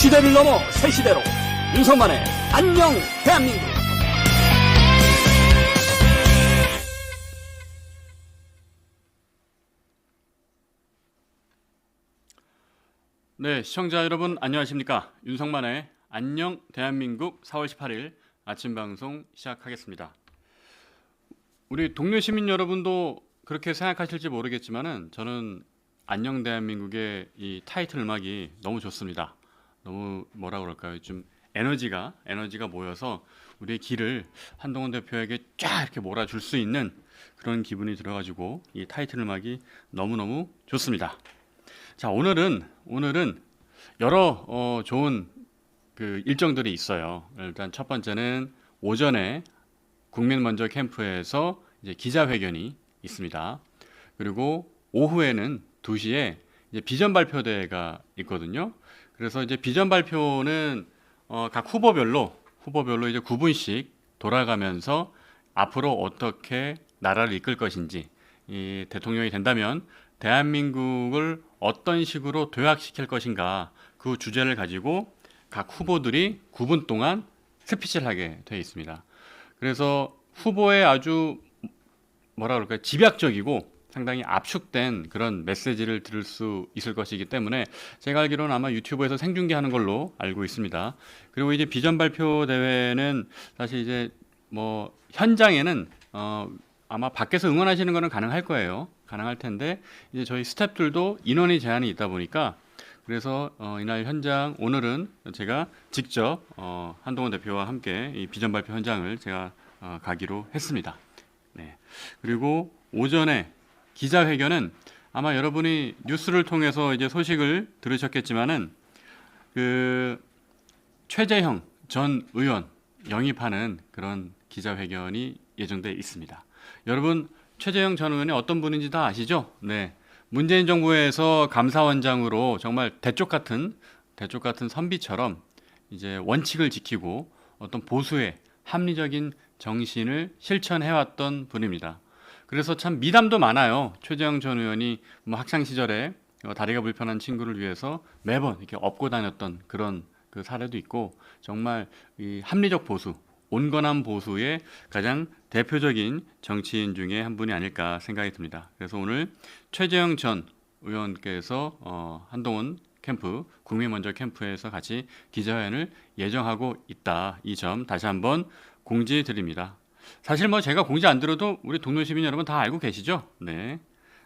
시대를 넘어 새 시대로 윤석만의 안녕 대한민국. 네, 시청자 여러분 안녕하십니까? 윤석만의 안녕 대한민국 4월 18일 아침 방송 시작하겠습니다. 우리 동료 시민 여러분도 그렇게 생각하실지 모르겠지만은 저는 안녕 대한민국의 이 타이틀 음악이 너무 좋습니다. 너무 뭐라 그럴까요? 좀 에너지가 모여서 우리의 길을 한동훈 대표에게 쫙 이렇게 몰아줄 수 있는 그런 기분이 들어가지고 이 타이틀 음악이 너무너무 좋습니다. 자, 오늘은 여러 좋은 그 일정들이 있어요. 일단 첫 번째는 오전에 국민 먼저 캠프에서 이제 기자회견이 있습니다. 그리고 오후에는 2시에 이제 비전 발표대회가 있거든요. 그래서 이제 비전 발표는 각 후보별로 이제 9분씩 돌아가면서 앞으로 어떻게 나라를 이끌 것인지, 이 대통령이 된다면 대한민국을 어떤 식으로 도약시킬 것인가, 그 주제를 가지고 각 후보들이 9분 동안 스피치를 하게 되어 있습니다. 그래서 후보의 아주 뭐라 그럴까요? 집약적이고 상당히 압축된 그런 메시지를 들을 수 있을 것이기 때문에 제가 알기로는 아마 유튜브에서 생중계하는 걸로 알고 있습니다. 그리고 이제 비전 발표 대회는 사실 이제 뭐 현장에는 아마 밖에서 응원하시는 거는 가능할 거예요. 가능할 텐데 이제 저희 스태프들도 인원이 제한이 있다 보니까 그래서 이날 현장 오늘은 제가 직접 한동훈 대표와 함께 이 비전 발표 현장을 제가 가기로 했습니다. 네. 그리고 오전에 기자회견은 아마 여러분이 뉴스를 통해서 이제 소식을 들으셨겠지만은 그 최재형 전 의원 영입하는 그런 기자회견이 예정돼 있습니다. 여러분 최재형 전 의원이 어떤 분인지 다 아시죠? 네. 문재인 정부에서 감사원장으로 정말 대쪽 같은 선비처럼 이제 원칙을 지키고 어떤 보수의 합리적인 정신을 실천해왔던 분입니다. 그래서 참 미담도 많아요. 최재형 전 의원이 뭐 학창 시절에 다리가 불편한 친구를 위해서 매번 이렇게 업고 다녔던 그런 그 사례도 있고 정말 이 합리적 보수, 온건한 보수의 가장 대표적인 정치인 중에 한 분이 아닐까 생각이 듭니다. 그래서 오늘 최재형 전 의원께서 한동훈 캠프, 국민 먼저 캠프에서 같이 기자회견을 예정하고 있다. 이 점 다시 한번 공지드립니다. 사실 뭐 제가 공지 안 들어도 우리 동료 시민 여러분 다 알고 계시죠? 네,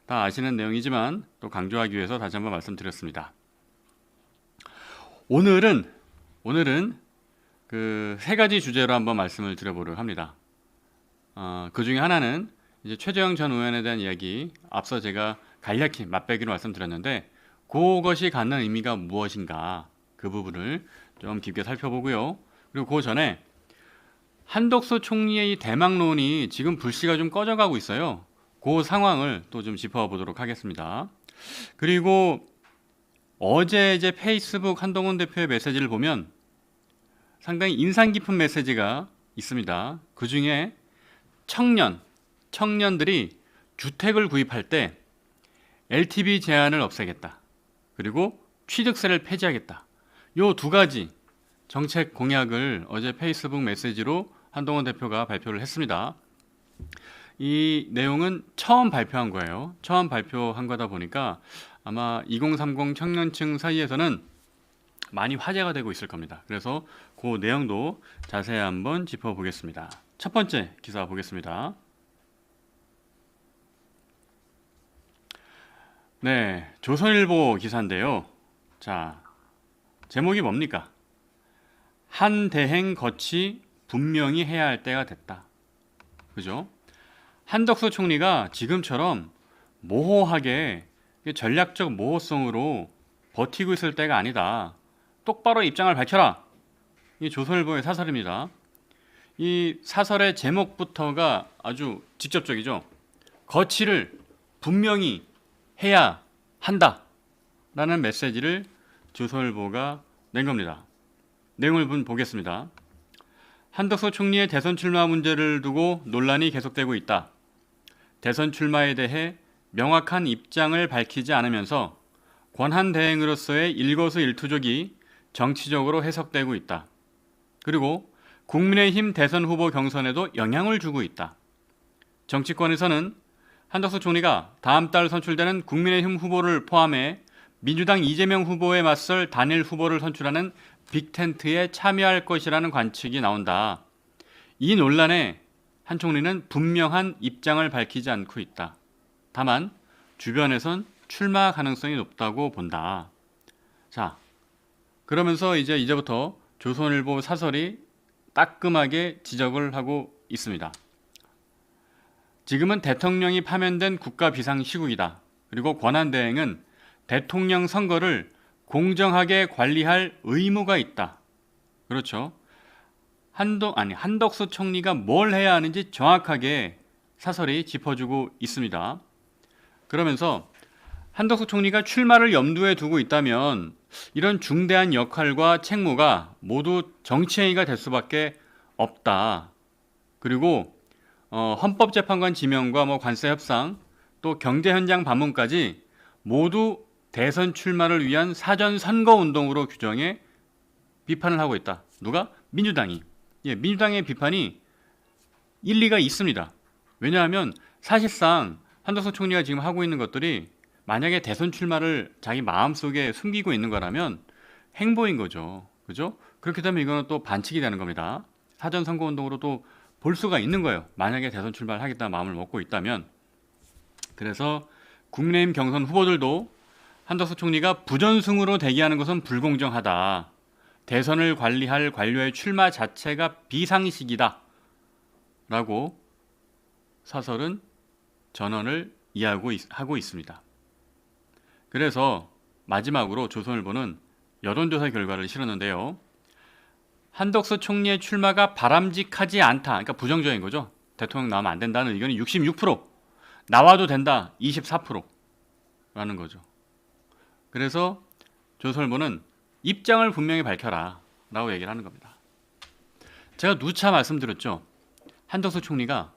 다 아시는 내용이지만 또 강조하기 위해서 다시 한번 말씀드렸습니다. 오늘은 그 세 가지 주제로 한번 말씀을 드려보려고 합니다. 그 중에 하나는 이제 최재형 전 의원에 대한 이야기, 앞서 제가 간략히 맛배기로 말씀드렸는데 그것이 갖는 의미가 무엇인가, 그 부분을 좀 깊게 살펴보고요. 그리고 그 전에 한덕수 총리의 이 대망론이 지금 불씨가 좀 꺼져가고 있어요. 그 상황을 또 좀 짚어보도록 하겠습니다. 그리고 어제 이제 페이스북 한동훈 대표의 메시지를 보면 상당히 인상 깊은 메시지가 있습니다. 그 중에 청년들이 주택을 구입할 때 LTV 제한을 없애겠다. 그리고 취득세를 폐지하겠다. 요 두 가지 정책 공약을 어제 페이스북 메시지로 한동훈 대표가 발표를 했습니다. 이 내용은 처음 발표한 거예요. 처음 발표한 거다 보니까 아마 2030 청년층 사이에서는 많이 화제가 되고 있을 겁니다. 그래서 그 내용도 자세히 한번 짚어보겠습니다. 첫 번째 기사 보겠습니다. 네, 조선일보 기사인데요. 자, 제목이 뭡니까? 한 대행 거치 분명히 해야 할 때가 됐다. 그죠? 한덕수 총리가 지금처럼 모호하게 전략적 모호성으로 버티고 있을 때가 아니다. 똑바로 입장을 밝혀라. 이 조선일보의 사설입니다. 이 사설의 제목부터가 아주 직접적이죠. 거치를 분명히 해야 한다. 라는 메시지를 조선일보가 낸 겁니다. 내용을 보겠습니다. 한덕수 총리의 대선 출마 문제를 두고 논란이 계속되고 있다. 대선 출마에 대해 명확한 입장을 밝히지 않으면서 권한 대행으로서의 일거수일투족이 정치적으로 해석되고 있다. 그리고 국민의힘 대선 후보 경선에도 영향을 주고 있다. 정치권에서는 한덕수 총리가 다음 달 선출되는 국민의힘 후보를 포함해 민주당 이재명 후보에 맞설 단일 후보를 선출하는 빅텐트에 참여할 것이라는 관측이 나온다. 이 논란에 한 총리는 분명한 입장을 밝히지 않고 있다. 다만 주변에선 출마 가능성이 높다고 본다. 자, 그러면서 이제부터 조선일보 사설이 따끔하게 지적을 하고 있습니다. 지금은 대통령이 파면된 국가 비상 시국이다. 그리고 권한대행은 대통령 선거를 공정하게 관리할 의무가 있다. 그렇죠. 한덕수 총리가 뭘 해야 하는지 정확하게 사설이 짚어주고 있습니다. 그러면서 한덕수 총리가 출마를 염두에 두고 있다면 이런 중대한 역할과 책무가 모두 정치행위가 될 수밖에 없다. 그리고 헌법재판관 지명과 관세 협상 또 경제 현장 방문까지 모두 대선 출마를 위한 사전 선거 운동으로 규정해 비판을 하고 있다. 누가? 민주당이. 민주당의 비판이 일리가 있습니다. 왜냐하면 사실상 한덕수 총리가 지금 하고 있는 것들이 만약에 대선 출마를 자기 마음속에 숨기고 있는 거라면 행보인 거죠. 그죠? 그렇게 되면 이거는 또 반칙이 되는 겁니다. 사전 선거 운동으로 또 볼 수가 있는 거예요. 만약에 대선 출마를 하겠다는 마음을 먹고 있다면. 그래서 국민의힘 경선 후보들도 한덕수 총리가 부전승으로 대기하는 것은 불공정하다. 대선을 관리할 관료의 출마 자체가 비상식이다. 라고 사설은 전언을 하고 있습니다. 그래서 마지막으로 조선일보는 여론조사 결과를 실었는데요. 한덕수 총리의 출마가 바람직하지 않다. 그러니까 부정적인 거죠. 대통령 나오면 안 된다는 의견이 66%, 나와도 된다 24%라는 거죠. 그래서 조선일보는 입장을 분명히 밝혀라 라고 얘기를 하는 겁니다. 제가 누차 말씀드렸죠. 한덕수 총리가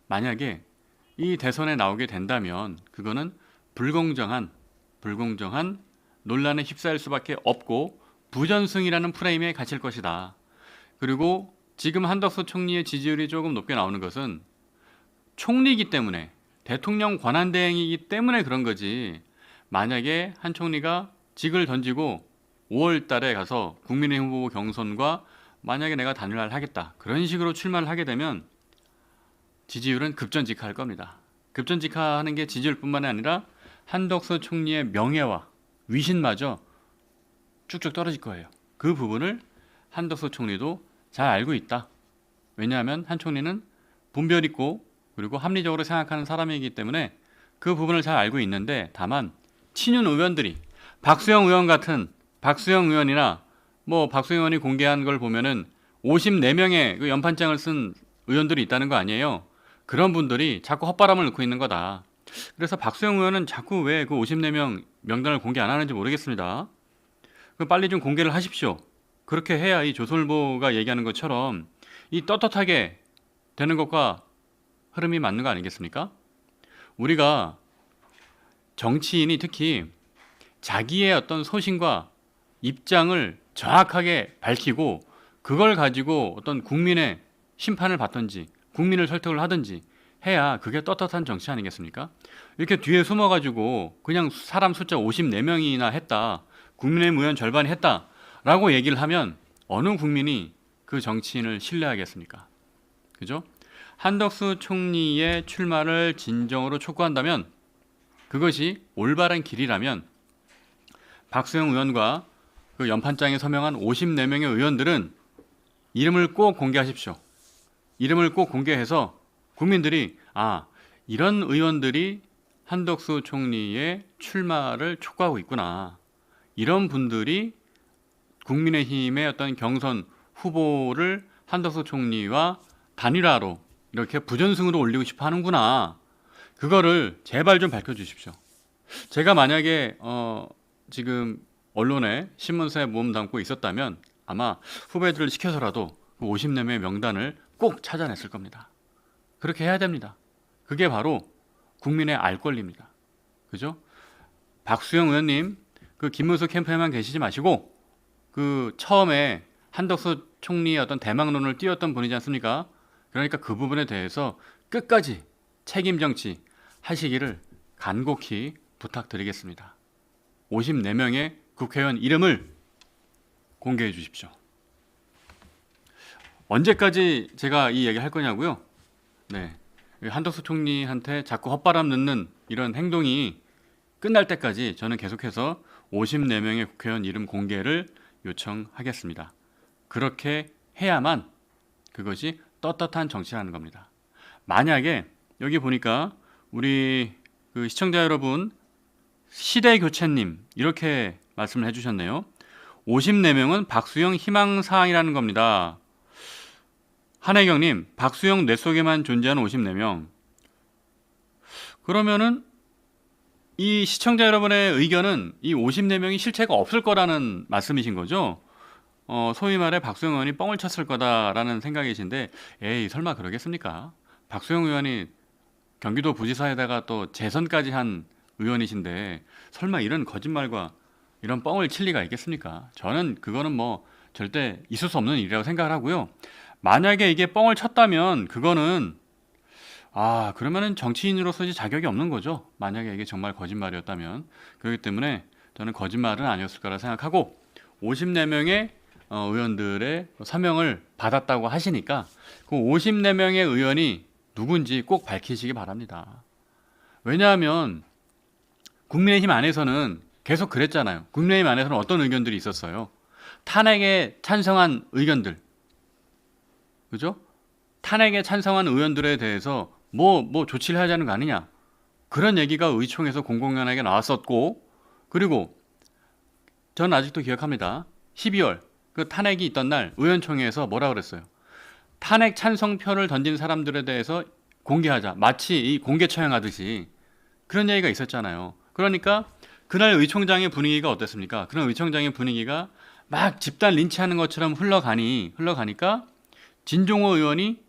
만약에 이 대선에 나오게 된다면 그거는 불공정한 논란에 휩싸일 수밖에 없고 부전승이라는 프레임에 갇힐 것이다. 그리고 지금 한덕수 총리의 지지율이 조금 높게 나오는 것은 총리이기 때문에 대통령 권한대행이기 때문에 그런 거지. 만약에 한 총리가 직을 던지고 5월 달에 가서 국민의힘 후보 경선과 만약에 내가 단일화를 하겠다. 그런 식으로 출마를 하게 되면 지지율은 급전직하할 겁니다. 급전직하하는 게 지지율뿐만 아니라 한덕수 총리의 명예와 위신마저 쭉쭉 떨어질 거예요. 그 부분을 한덕수 총리도 잘 알고 있다. 왜냐하면 한 총리는 분별 있고 그리고 합리적으로 생각하는 사람이기 때문에 그 부분을 잘 알고 있는데 다만 친윤 의원들이 박수영 의원이나 박수영 의원이 공개한 걸 보면은 54명의 그 연판장을 쓴 의원들이 있다는 거 아니에요. 그런 분들이 자꾸 헛바람을 넣고 있는 거다. 그래서 박수영 의원은 자꾸 왜 그 54명 명단을 공개 안 하는지 모르겠습니다. 빨리 좀 공개를 하십시오. 그렇게 해야 이 조선일보가 얘기하는 것처럼 이 떳떳하게 되는 것과 흐름이 맞는 거 아니겠습니까? 우리가 정치인이 특히 자기의 어떤 소신과 입장을 정확하게 밝히고 그걸 가지고 어떤 국민의 심판을 받든지 국민을 설득을 하든지 해야 그게 떳떳한 정치 아니겠습니까? 이렇게 뒤에 숨어가지고 그냥 사람 숫자 54명이나 했다. 국민의힘 의원 절반이 했다라고 얘기를 하면 어느 국민이 그 정치인을 신뢰하겠습니까? 그죠? 한덕수 총리의 출마를 진정으로 촉구한다면 그것이 올바른 길이라면 박수영 의원과 그 연판장에 서명한 54명의 의원들은 이름을 꼭 공개하십시오. 이름을 꼭 공개해서 국민들이 이런 의원들이 한덕수 총리의 출마를 촉구하고 있구나. 이런 분들이 국민의힘의 어떤 경선 후보를 한덕수 총리와 단일화로 이렇게 부전승으로 올리고 싶어 하는구나. 그거를 제발 좀 밝혀주십시오. 제가 만약에 지금 언론에 신문사에 몸 담고 있었다면 아마 후배들을 시켜서라도 그 54명의 명단을 꼭 찾아냈을 겁니다. 그렇게 해야 됩니다. 그게 바로 국민의 알 권리입니다. 그죠? 박수영 의원님 그 김문수 캠프에만 계시지 마시고 그 처음에 한덕수 총리의 어떤 대망론을 띄웠던 분이지 않습니까? 그러니까 그 부분에 대해서 끝까지 책임 정치 하시기를 간곡히 부탁드리겠습니다. 54명의 국회의원 이름을 공개해 주십시오. 언제까지 제가 이 얘기 할 거냐고요? 네. 한덕수 총리한테 자꾸 헛바람 넣는 이런 행동이 끝날 때까지 저는 계속해서 54명의 국회의원 이름 공개를 요청하겠습니다. 그렇게 해야만 그것이 떳떳한 정치라는 겁니다. 만약에 여기 보니까 우리 그 시청자 여러분 시대교체님 이렇게 말씀을 해주셨네요. 54명은 박수영 희망사항이라는 겁니다. 한혜경님, 박수영 뇌 속에만 존재하는 54명. 그러면은 이 시청자 여러분의 의견은 이 54명이 실체가 없을 거라는 말씀이신 거죠? 소위 말해 박수영 의원이 뻥을 쳤을 거다라는 생각이신데, 에이 설마 그러겠습니까? 박수영 의원이 경기도 부지사에다가 또 재선까지 한 의원이신데 설마 이런 거짓말과 이런 뻥을 칠 리가 있겠습니까? 저는 그거는 뭐 절대 있을 수 없는 일이라고 생각을 하고요. 만약에 이게 뻥을 쳤다면 그거는 그러면은 정치인으로서 자격이 없는 거죠. 만약에 이게 정말 거짓말이었다면. 그렇기 때문에 저는 거짓말은 아니었을 거라 생각하고 54명의 의원들의 사명을 받았다고 하시니까 그 54명의 의원이 누군지 꼭 밝히시기 바랍니다. 왜냐하면 국민의힘 안에서는 계속 그랬잖아요. 국민의힘 안에서는 어떤 의견들이 있었어요. 탄핵에 찬성한 의견들, 그죠? 탄핵에 찬성한 의원들에 대해서 뭐 조치를 하자는 거 아니냐, 그런 얘기가 의총에서 공공연하게 나왔었고, 그리고 저는 아직도 기억합니다. 12월 그 탄핵이 있던 날 의원총회에서 뭐라 그랬어요? 탄핵 찬성표를 던진 사람들에 대해서 공개하자, 마치 이 공개 처형하듯이 그런 얘기가 있었잖아요. 그러니까 그날 의총장의 분위기가 어땠습니까? 그런 의총장의 분위기가 막 집단 린치하는 것처럼 흘러가니까 진종호 의원이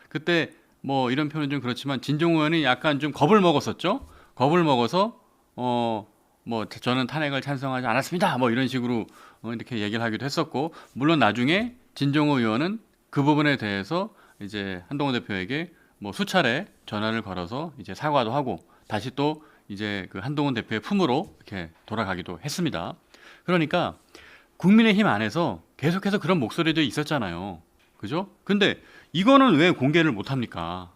그때 뭐 이런 표현은 좀 그렇지만 진종호 의원이 약간 좀 겁을 먹었었죠. 겁을 먹어서 뭐 저는 탄핵을 찬성하지 않았습니다. 뭐 이런 식으로 이렇게 얘기를 하기도 했었고, 물론 나중에 진종호 의원은 그 부분에 대해서 이제 한동훈 대표에게 뭐 수차례 전화를 걸어서 이제 사과도 하고 다시 또 이제 그 한동훈 대표의 품으로 이렇게 돌아가기도 했습니다. 그러니까 국민의힘 안에서 계속해서 그런 목소리도 있었잖아요. 그죠? 근데 이거는 왜 공개를 못 합니까?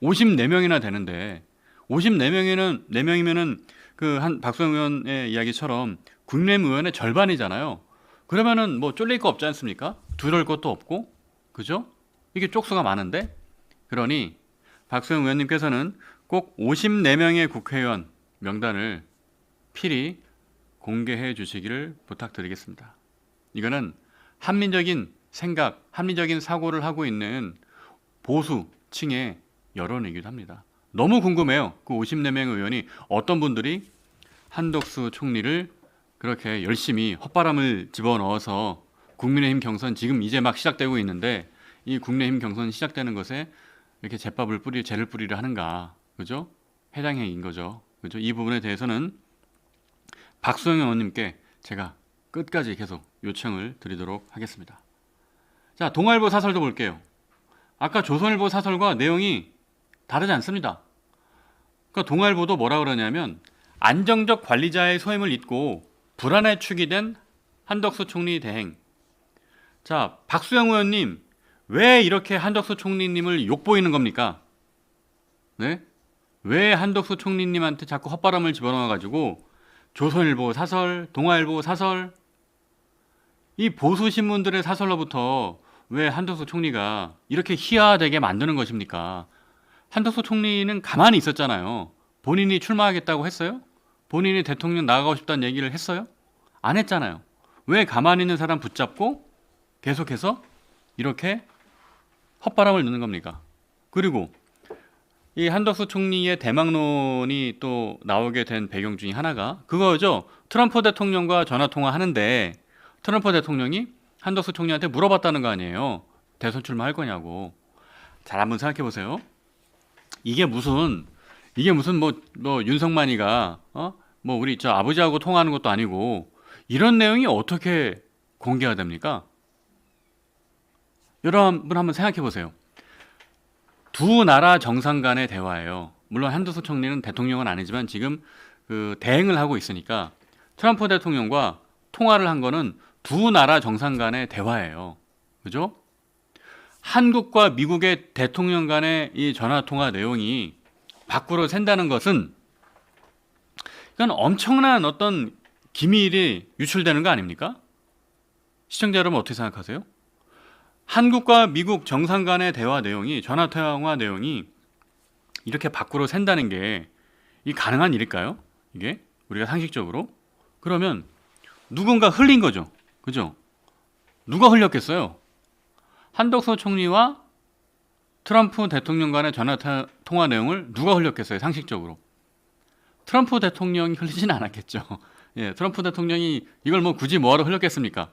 54명이나 되는데 54명이면은 그 한 박수영 의원의 이야기처럼 국민의힘 의원의 절반이잖아요. 그러면은 뭐 쫄릴 거 없지 않습니까? 두려울 것도 없고, 그죠? 이게 쪽수가 많은데, 그러니 박수영 의원님께서는 꼭 54명의 국회의원 명단을 필히 공개해 주시기를 부탁드리겠습니다. 이거는 합리적인 생각, 합리적인 사고를 하고 있는 보수층의 여론이기도 합니다. 너무 궁금해요. 그 54명 의원이 어떤 분들이 한덕수 총리를 그렇게 열심히 헛바람을 집어넣어서 국민의힘 경선 지금 이제 막 시작되고 있는데 이 국민의힘 경선 시작되는 것에 이렇게 재를 뿌리려 하는가, 그죠? 해당행위인 거죠, 그죠? 이 부분에 대해서는 박수영 의원님께 제가 끝까지 계속 요청을 드리도록 하겠습니다. 자, 동아일보 사설도 볼게요. 아까 조선일보 사설과 내용이 다르지 않습니다. 그러니까 동아일보도 뭐라 그러냐면 안정적 관리자의 소임을 잇고 불안에 축이 된 한덕수 총리 대행. 자, 박수영 의원님, 왜 이렇게 한덕수 총리님을 욕보이는 겁니까? 네? 왜 한덕수 총리님한테 자꾸 헛바람을 집어넣어가지고 조선일보 사설, 동아일보 사설, 이 보수 신문들의 사설로부터 왜 한덕수 총리가 이렇게 희화되게 만드는 것입니까? 한덕수 총리는 가만히 있었잖아요. 본인이 출마하겠다고 했어요? 본인이 대통령 나가고 싶다는 얘기를 했어요? 안 했잖아요. 왜 가만히 있는 사람 붙잡고 계속해서 이렇게 헛바람을 넣는 겁니까? 그리고 이 한덕수 총리의 대망론이 또 나오게 된 배경 중에 하나가 그거죠. 트럼프 대통령과 전화통화하는데 트럼프 대통령이 한덕수 총리한테 물어봤다는 거 아니에요. 대선 출마할 거냐고. 잘 한번 생각해 보세요. 이게 무슨 뭐 윤석만이가 뭐 우리 저 아버지하고 통화하는 것도 아니고 이런 내용이 어떻게 공개가 됩니까? 여러분 한번 생각해 보세요. 두 나라 정상 간의 대화예요. 물론 한덕수 총리는 대통령은 아니지만 지금 그 대행을 하고 있으니까 트럼프 대통령과 통화를 한 거는 두 나라 정상 간의 대화예요. 그죠? 한국과 미국의 대통령 간의 이 전화 통화 내용이 밖으로 샌다는 것은 이건 엄청난 어떤 기밀이 유출되는 거 아닙니까? 시청자 여러분 어떻게 생각하세요? 한국과 미국 정상 간의 대화 내용이, 전화 통화 내용이 이렇게 밖으로 샌다는 게 이 가능한 일일까요? 이게 우리가 상식적으로? 그러면 누군가 흘린 거죠. 그죠? 누가 흘렸겠어요? 한덕수 총리와 트럼프 대통령 간의 전화 통화 내용을 누가 흘렸겠어요? 상식적으로. 트럼프 대통령이 흘리진 않았겠죠. 예, 트럼프 대통령이 이걸 뭐 굳이 뭐하러 흘렸겠습니까?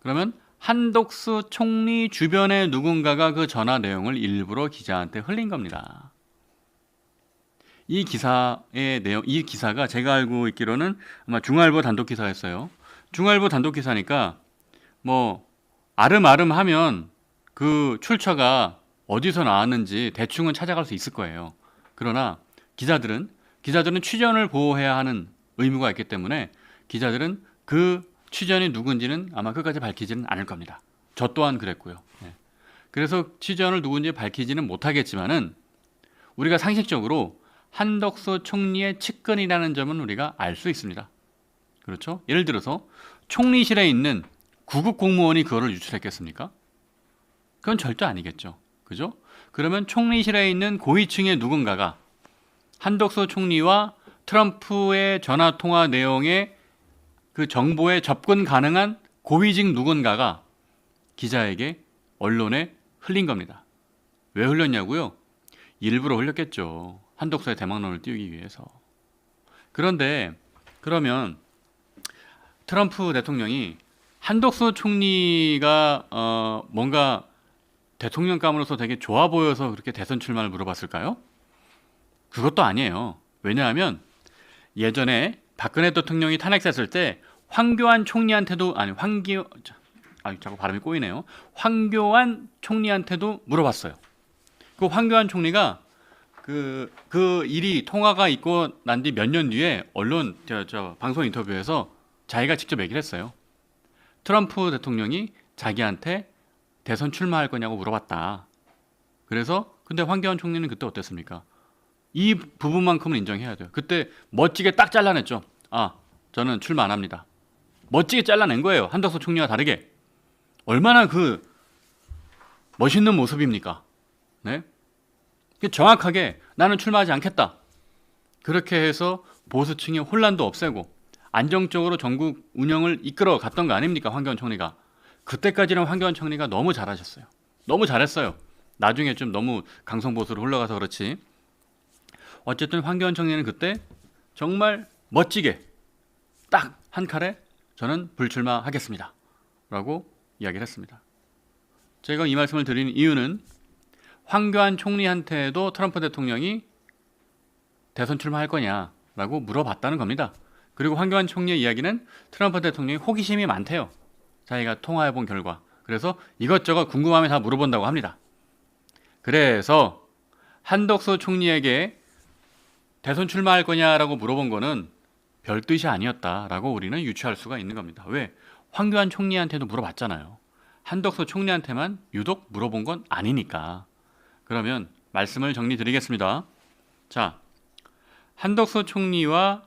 그러면 한덕수 총리 주변의 누군가가 그 전화 내용을 일부러 기자한테 흘린 겁니다. 이 기사의 내용, 이 기사가 제가 알고 있기로는 아마 중앙일보 단독 기사였어요. 중앙일보 단독 기사니까 뭐 아름아름하면 그 출처가 어디서 나왔는지 대충은 찾아갈 수 있을 거예요. 그러나 기자들은 취재원을 보호해야 하는 의무가 있기 때문에 기자들은 그 취재원이 누군지는 아마 끝까지 밝히지는 않을 겁니다. 저 또한 그랬고요. 네. 그래서 취재원을 누군지 밝히지는 못하겠지만은 우리가 상식적으로 한덕수 총리의 측근이라는 점은 우리가 알 수 있습니다. 그렇죠? 예를 들어서 총리실에 있는 구급 공무원이 그거를 유출했겠습니까? 그건 절대 아니겠죠. 그죠? 그러면 총리실에 있는 고위층의 누군가가 한덕수 총리와 트럼프의 전화 통화 내용의 그 정보에 접근 가능한 고위직 누군가가 기자에게 언론에 흘린 겁니다. 왜 흘렸냐고요? 일부러 흘렸겠죠. 한덕수의 대망론을 띄우기 위해서. 그런데 그러면 트럼프 대통령이 한덕수 총리가 뭔가 대통령감으로서 되게 좋아 보여서 그렇게 대선 출마를 물어봤을까요? 그것도 아니에요. 왜냐하면 예전에 박근혜 대통령이 탄핵됐을 때 황교안 총리한테도 자꾸 발음이 꼬이네요. 황교안 총리한테도 물어봤어요. 그 황교안 총리가 그 일이 통화가 있고 난 뒤 몇 년 뒤에 언론 방송 인터뷰에서 자기가 직접 얘기를 했어요. 트럼프 대통령이 자기한테 대선 출마할 거냐고 물어봤다. 그래서 근데 황교안 총리는 그때 어땠습니까? 이 부분만큼은 인정해야 돼요. 그때 멋지게 딱 잘라냈죠. 저는 출마 안 합니다. 멋지게 잘라낸 거예요. 한덕수 총리와 다르게. 얼마나 그 멋있는 모습입니까? 네? 정확하게 나는 출마하지 않겠다. 그렇게 해서 보수층의 혼란도 없애고 안정적으로 전국 운영을 이끌어 갔던 거 아닙니까? 황교안 총리가. 그때까지는 황교안 총리가 너무 잘하셨어요. 너무 잘했어요. 나중에 좀 너무 강성보수로 흘러가서 그렇지. 어쨌든 황교안 총리는 그때 정말 멋지게 딱 한 칼에 저는 불출마하겠습니다. 라고 이야기를 했습니다. 제가 이 말씀을 드리는 이유는 황교안 총리한테도 트럼프 대통령이 대선 출마할 거냐라고 물어봤다는 겁니다. 그리고 황교안 총리의 이야기는 트럼프 대통령이 호기심이 많대요. 자기가 통화해본 결과. 그래서 이것저것 궁금하면 다 물어본다고 합니다. 그래서 한덕수 총리에게 대선 출마할 거냐라고 물어본 거는 별 뜻이 아니었다라고 우리는 유추할 수가 있는 겁니다. 왜? 황교안 총리한테도 물어봤잖아요. 한덕수 총리한테만 유독 물어본 건 아니니까. 그러면 말씀을 정리드리겠습니다. 자, 한덕수 총리와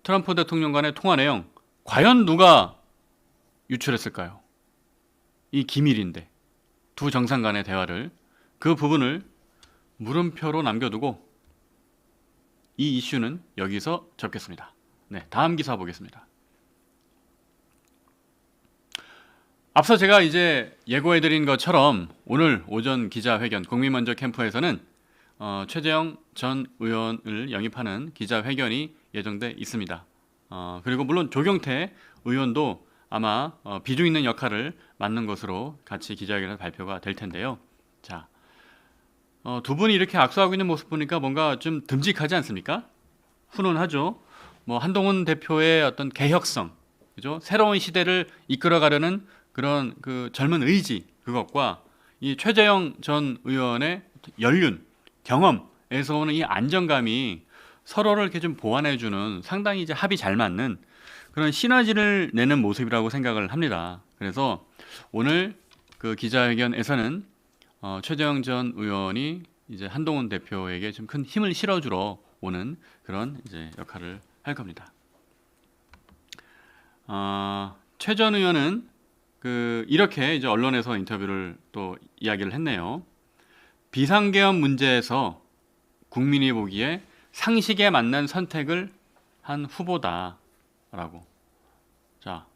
트럼프 대통령 간의 통화 내용 과연 누가 유출했을까요? 이 기밀인데 두 정상 간의 대화를 그 부분을 물음표로 남겨두고 이 이슈는 여기서 접겠습니다. 네, 다음 기사 보겠습니다. 앞서 제가 이제 예고해드린 것처럼 오늘 오전 기자회견 국민먼저 캠프에서는 최재형 전 의원을 영입하는 기자회견이 예정돼 있습니다. 그리고 물론 조경태 의원도 아마 비중 있는 역할을 맡는 것으로 같이 기자회견에서 발표가 될 텐데요. 자, 두 분이 이렇게 악수하고 있는 모습 보니까 뭔가 좀 듬직하지 않습니까? 훈훈하죠. 뭐 한동훈 대표의 어떤 개혁성, 그죠? 새로운 시대를 이끌어가려는 그런 그 젊은 의지 그것과 이 최재형 전 의원의 연륜 경험에서 오는 이 안정감이 서로를 이렇게 좀 보완해주는 상당히 이제 합이 잘 맞는 그런 시너지를 내는 모습이라고 생각을 합니다. 그래서 오늘 그 기자회견에서는 최재형 전 의원이 이제 한동훈 대표에게 좀 큰 힘을 실어주러 오는 그런 이제 역할을 할 겁니다. 최 전 의원은 이렇게 이제 언론에서 인터뷰를 또 이야기를 했네요. 비상계엄 문제에서 국민이 보기에 상식에 맞는 선택을 한 후보다라고. 자,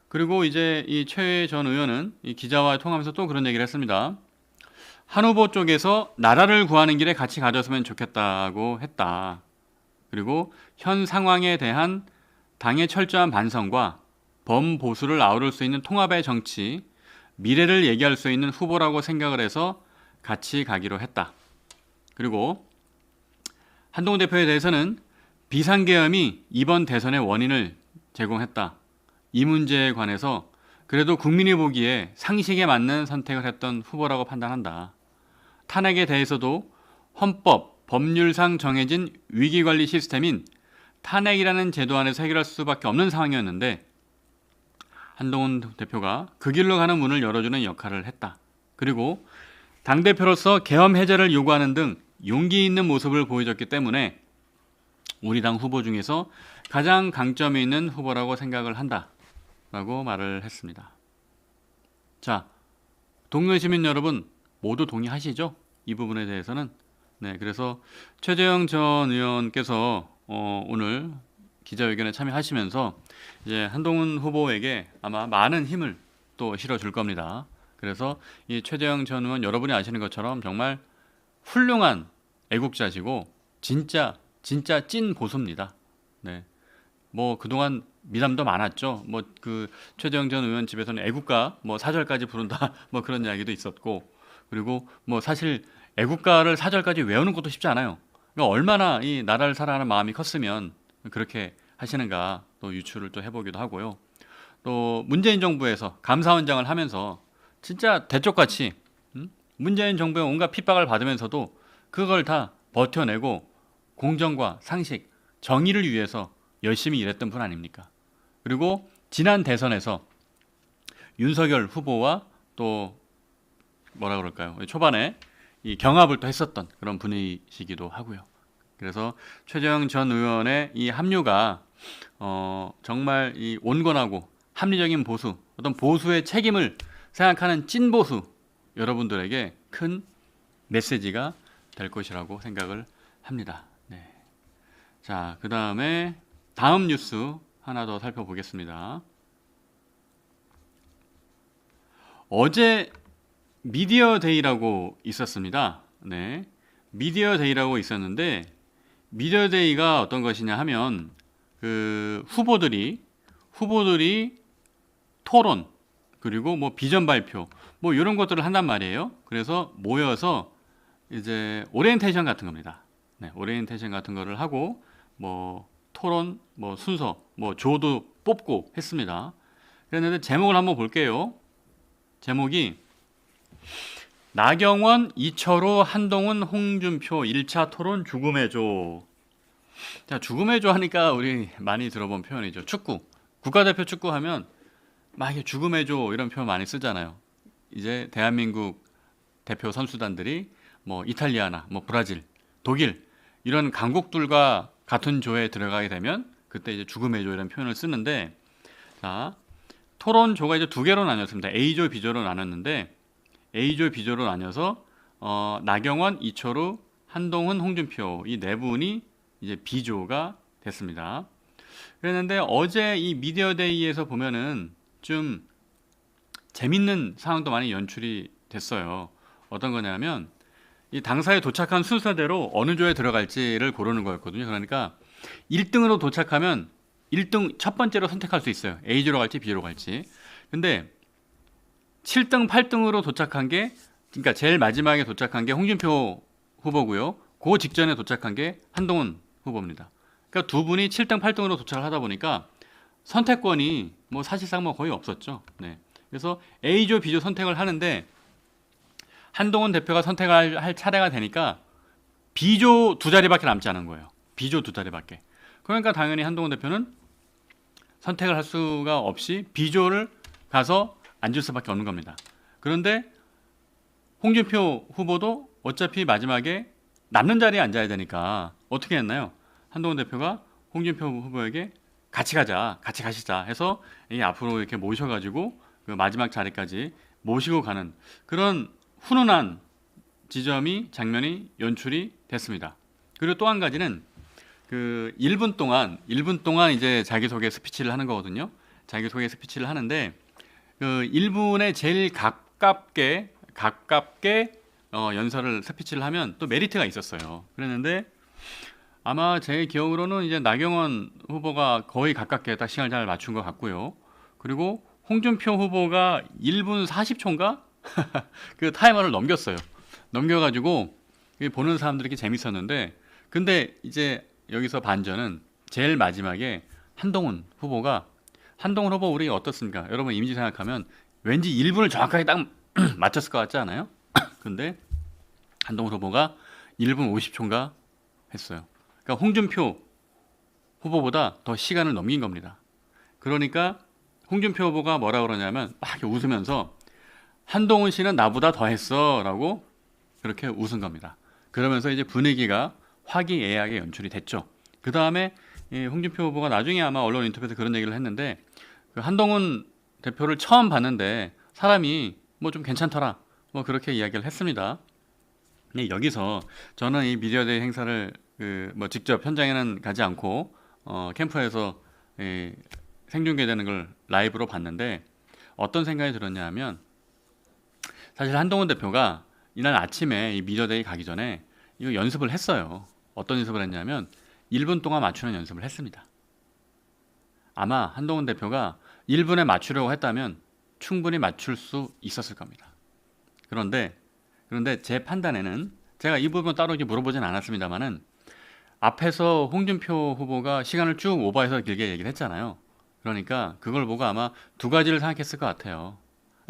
그리고 이제 이 최 전 의원은 이 기자와 통하면서 또 그런 얘기를 했습니다. 한 후보 쪽에서 나라를 구하는 길에 같이 가졌으면 좋겠다고 했다. 그리고 현 상황에 대한 당의 철저한 반성과 범보수를 아우를 수 있는 통합의 정치, 미래를 얘기할 수 있는 후보라고 생각을 해서 같이 가기로 했다. 그리고 한동훈 대표에 대해서는 비상계엄이 이번 대선의 원인을 제공했다. 이 문제에 관해서 그래도 국민이 보기에 상식에 맞는 선택을 했던 후보라고 판단한다. 탄핵에 대해서도 헌법, 법률상 정해진 위기관리 시스템인 탄핵이라는 제도 안에서 해결할 수밖에 없는 상황이었는데 한동훈 대표가 그 길로 가는 문을 열어주는 역할을 했다. 그리고 당대표로서 계엄 해제를 요구하는 등 용기 있는 모습을 보여줬기 때문에 우리 당 후보 중에서 가장 강점이 있는 후보라고 생각을 한다. 라고 말을 했습니다. 자, 동료 시민 여러분 모두 동의하시죠? 이 부분에 대해서는. 네, 그래서 최재형 전 의원께서 오늘 기자회견에 참여하시면서 이제 한동훈 후보에게 아마 많은 힘을 또 실어줄 겁니다. 그래서 이 최재형 전 의원 여러분이 아시는 것처럼 정말 훌륭한 애국자시고 진짜 찐 보수입니다. 네. 뭐 그동안 미담도 많았죠. 뭐 그 최재형 전 의원 집에서는 애국가 뭐 사절까지 부른다 뭐 그런 이야기도 있었고, 그리고 뭐 사실 애국가를 사절까지 외우는 것도 쉽지 않아요. 그러니까 얼마나 이 나라를 사랑하는 마음이 컸으면 그렇게 하시는가 또 유추를 또 해보기도 하고요. 또 문재인 정부에서 감사원장을 하면서 진짜 대쪽같이 문재인 정부의 온갖 핍박을 받으면서도 그걸 다 버텨내고 공정과 상식, 정의를 위해서 열심히 일했던 분 아닙니까? 그리고 지난 대선에서 윤석열 후보와 또 뭐라 그럴까요? 초반에 이 경합을 또 했었던 그런 분이시기도 하고요. 그래서 최재형 전 의원의 이 합류가 정말 이 온건하고 합리적인 보수, 어떤 보수의 책임을 생각하는 찐 보수 여러분들에게 큰 메시지가 될 것이라고 생각을 합니다. 네. 자, 그 다음에 다음 뉴스 하나 더 살펴보겠습니다. 어제 미디어 데이라고 있었습니다. 네. 미디어 데이라고 있었는데 미디어 데이가 어떤 것이냐 하면 그 후보들이 토론 그리고 뭐 비전 발표 뭐 이런 것들을 한단 말이에요. 그래서 모여서 이제 오리엔테이션 같은 겁니다. 네, 오리엔테이션 같은 거를 하고 뭐 토론 뭐 순서 뭐 조도 뽑고 했습니다. 그랬는데 제목을 한번 볼게요. 제목이 나경원, 이철호, 한동훈, 홍준표 1차 토론 죽음의 조. 자, 죽음의 조 하니까 우리 많이 들어본 표현이죠. 축구. 국가대표 축구 하면 막 이게 죽음의 조 이런 표현 많이 쓰잖아요. 이제 대한민국 대표 선수단들이 뭐 이탈리아나 뭐 브라질, 독일 이런 강국들과 같은 조에 들어가게 되면 그때 이제 죽음의 조 이런 표현을 쓰는데, 자, 토론 조가 이제 두 개로 나뉘었습니다. A조, B조로 나눴는데 A조, B조로 나뉘어서 나경원, 이철우, 한동훈, 홍준표 이 네 분이 이제 B조가 됐습니다. 그랬는데 어제 이 미디어 데이에서 보면은 좀 재밌는 상황도 많이 연출이 됐어요. 어떤 거냐면 이 당사에 도착한 순서대로 어느 조에 들어갈지를 고르는 거였거든요. 그러니까 1등으로 도착하면 1등 첫 번째로 선택할 수 있어요. A조로 갈지 B조로 갈지. 근데 7등, 8등으로 도착한 게, 그러니까 제일 마지막에 도착한 게 홍준표 후보고요. 그 직전에 도착한 게 한동훈 후보입니다. 그러니까 두 분이 7등, 8등으로 도착을 하다 보니까 선택권이 뭐 사실상 뭐 거의 없었죠. 네. 그래서 A조, B조 선택을 하는데 한동훈 대표가 선택을 할 차례가 되니까 B조 두 자리밖에 남지 않은 거예요. B조 두 자리밖에. 그러니까 당연히 한동훈 대표는 선택을 할 수가 없이 B조를 가서 앉을 수밖에 없는 겁니다. 그런데 홍준표 후보도 어차피 마지막에 남는 자리에 앉아야 되니까 어떻게 했나요? 한동훈 대표가 홍준표 후보에게 같이 가자, 같이 가시자 해서 이 앞으로 이렇게 모셔가지고 그 마지막 자리까지 모시고 가는 그런 훈훈한 지점이 장면이 연출이 됐습니다. 그리고 또 한 가지는 그 1분 동안 이제 자기소개 스피치를 하는 거거든요. 자기소개 스피치를 하는데 그 1분에 제일 가깝게 연설을 스피치를 하면 또 메리트가 있었어요. 그랬는데 아마 제 기억으로는 이제 나경원 후보가 거의 가깝게 딱 시간을 잘 맞춘 것 같고요. 그리고 홍준표 후보가 1분 40초인가 그 타이머를 넘겼어요. 넘겨가지고 보는 사람들에게 재밌었는데 근데 이제 여기서 반전은 제일 마지막에 한동훈 후보 우리 어떻습니까? 여러분 이미지 생각하면 왠지 1분을 정확하게 딱 맞췄을 것 같지 않아요? 근데 한동훈 후보가 1분 50초인가 했어요. 그러니까 홍준표 후보보다 더 시간을 넘긴 겁니다. 그러니까 홍준표 후보가 뭐라 그러냐면 막 이렇게 웃으면서 한동훈 씨는 나보다 더 했어 라고 그렇게 웃은 겁니다. 그러면서 이제 분위기가 화기애애하게 연출이 됐죠. 그 다음에 홍준표 후보가 나중에 아마 언론 인터뷰에서 그런 얘기를 했는데 그 한동훈 대표를 처음 봤는데 사람이 뭐 좀 괜찮더라 뭐 그렇게 이야기를 했습니다. 네, 여기서 저는 이 미디어데이 행사를 뭐 직접 현장에는 가지 않고 캠프에서 생중계되는 걸 라이브로 봤는데 어떤 생각이 들었냐 하면 사실 한동훈 대표가 이날 아침에 이 미디어데이 가기 전에 이거 연습을 했어요. 어떤 연습을 했냐면 1분 동안 맞추는 연습을 했습니다. 아마 한동훈 대표가 1분에 맞추려고 했다면 충분히 맞출 수 있었을 겁니다. 그런데 제 판단에는 제가 이 부분 따로 이렇게 물어보진 않았습니다만은 앞에서 홍준표 후보가 시간을 쭉 오버해서 길게 얘기를 했잖아요. 그러니까 그걸 보고 아마 두 가지를 생각했을 것 같아요.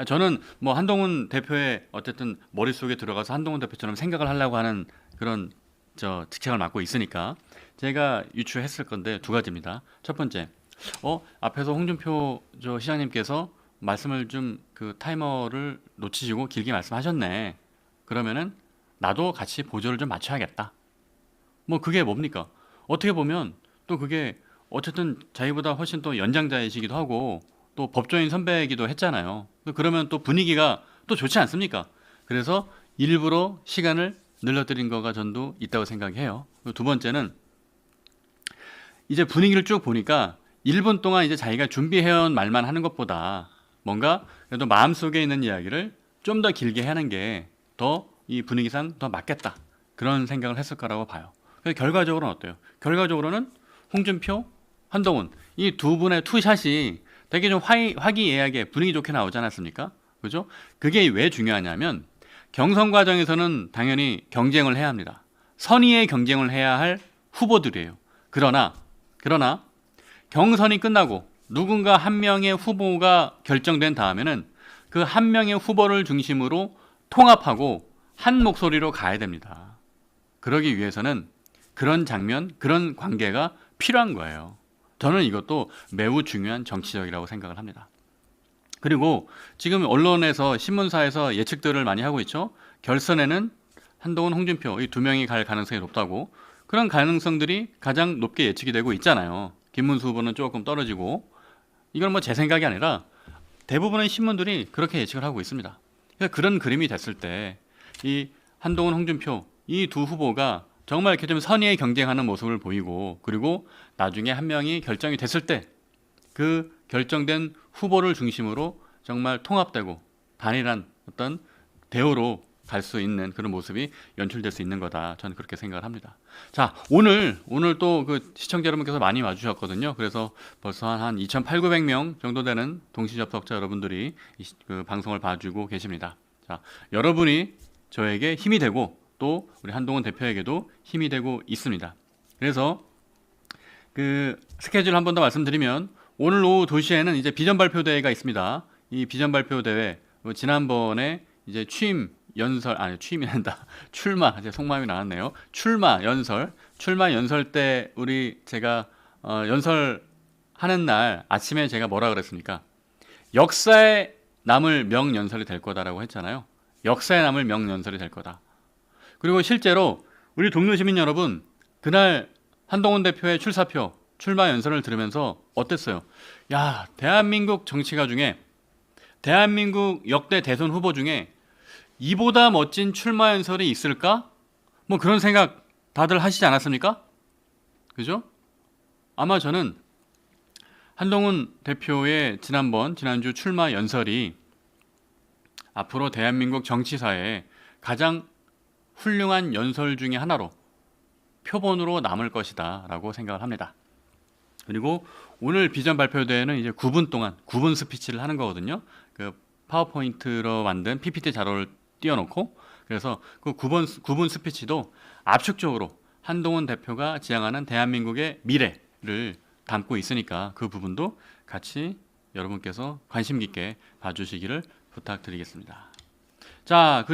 저는 뭐 한동훈 대표의 어쨌든 머릿속에 들어가서 한동훈 대표처럼 생각을 하려고 하는 그런 직책을 맡고 있으니까 제가 유추했을 건데 두 가지입니다. 첫 번째, 앞에서 홍준표 시장님께서 말씀을 좀 그 타이머를 놓치시고 길게 말씀하셨네. 그러면은 나도 같이 보조를 좀 맞춰야겠다. 뭐 그게 뭡니까? 어떻게 보면 또 그게 어쨌든 자기보다 훨씬 또 연장자이시기도 하고 또 법조인 선배이기도 했잖아요. 그러면 또 분위기가 또 좋지 않습니까? 그래서 일부러 시간을 늘려드린 거가 전도 있다고 생각해요. 두 번째는 이제 분위기를 쭉 보니까 1분 동안 이제 자기가 준비해온 말만 하는 것보다 뭔가 그래도 마음속에 있는 이야기를 좀 더 길게 하는 게 더 이 분위기상 더 맞겠다. 그런 생각을 했을 거라고 봐요. 그래서 결과적으로는 어때요? 결과적으로는 홍준표, 한동훈 이 두 분의 투샷이 되게 좀 화기애애하게 분위기 좋게 나오지 않았습니까? 그죠? 그게 왜 중요하냐면 경선 과정에서는 당연히 경쟁을 해야 합니다. 선의의 경쟁을 해야 할 후보들이에요. 그러나 경선이 끝나고 누군가 한 명의 후보가 결정된 다음에는 그 한 명의 후보를 중심으로 통합하고 한 목소리로 가야 됩니다. 그러기 위해서는 그런 장면, 그런 관계가 필요한 거예요. 저는 이것도 매우 중요한 정치적이라고 생각을 합니다. 그리고 지금 언론에서 신문사에서 예측들을 많이 하고 있죠. 결선에는 한동훈, 홍준표 이 두 명이 갈 가능성이 높다고. 그런 가능성들이 가장 높게 예측이 되고 있잖아요. 김문수 후보는 조금 떨어지고. 이건 뭐 제 생각이 아니라 대부분의 신문들이 그렇게 예측을 하고 있습니다. 그러니까 그런 그림이 됐을 때 이 한동훈, 홍준표 이 두 후보가 정말 이렇게 좀 선의의 경쟁하는 모습을 보이고 그리고 나중에 한 명이 결정이 됐을 때 그 결정된 후보를 중심으로 정말 통합되고 단일한 어떤 대우로 갈 수 있는 그런 모습이 연출될 수 있는 거다. 저는 그렇게 생각을 합니다. 자, 오늘 또 그 시청자 여러분께서 많이 와주셨거든요. 그래서 벌써 한 2,800명 정도 되는 동시 접속자 여러분들이 그 방송을 봐주고 계십니다. 자, 여러분이 저에게 힘이 되고 또 우리 한동훈 대표에게도 힘이 되고 있습니다. 그래서 그 스케줄 한 번 더 말씀드리면 오늘 오후 2시에는 이제 비전 발표 대회가 있습니다. 이 비전 발표 대회 지난번에 이제 취임 연설 아니 취임이 된다. 출마 이제 속마음이 나왔네요. 출마 연설 때 제가 연설하는 날 아침에 제가 뭐라 그랬습니까? 역사에 남을 명연설이 될 거다라고 했잖아요. 역사에 남을 명연설이 될 거다. 그리고 실제로 우리 동료 시민 여러분 그날 한동훈 대표의 출사표 출마 연설을 들으면서 어땠어요? 야, 대한민국 정치가 중에 대한민국 역대 대선 후보 중에 이보다 멋진 출마 연설이 있을까? 뭐 그런 생각 다들 하시지 않았습니까? 그죠? 아마 저는 한동훈 대표의 지난주 출마 연설이 앞으로 대한민국 정치사에 가장 훌륭한 연설 중에 하나로 표본으로 남을 것이다 라고 생각을 합니다. 그리고 오늘 비전 발표대회는 이제 9분 동안 9분 스피치를 하는 거거든요. 그 파워포인트로 만든 PPT 자료를 띄워놓고 그래서 그 9분 스피치도 압축적으로 한동훈 대표가 지향하는 대한민국의 미래를 담고 있으니까 그 부분도 같이 여러분께서 관심 깊게 봐주시기를 부탁드리겠습니다. 자, 그리고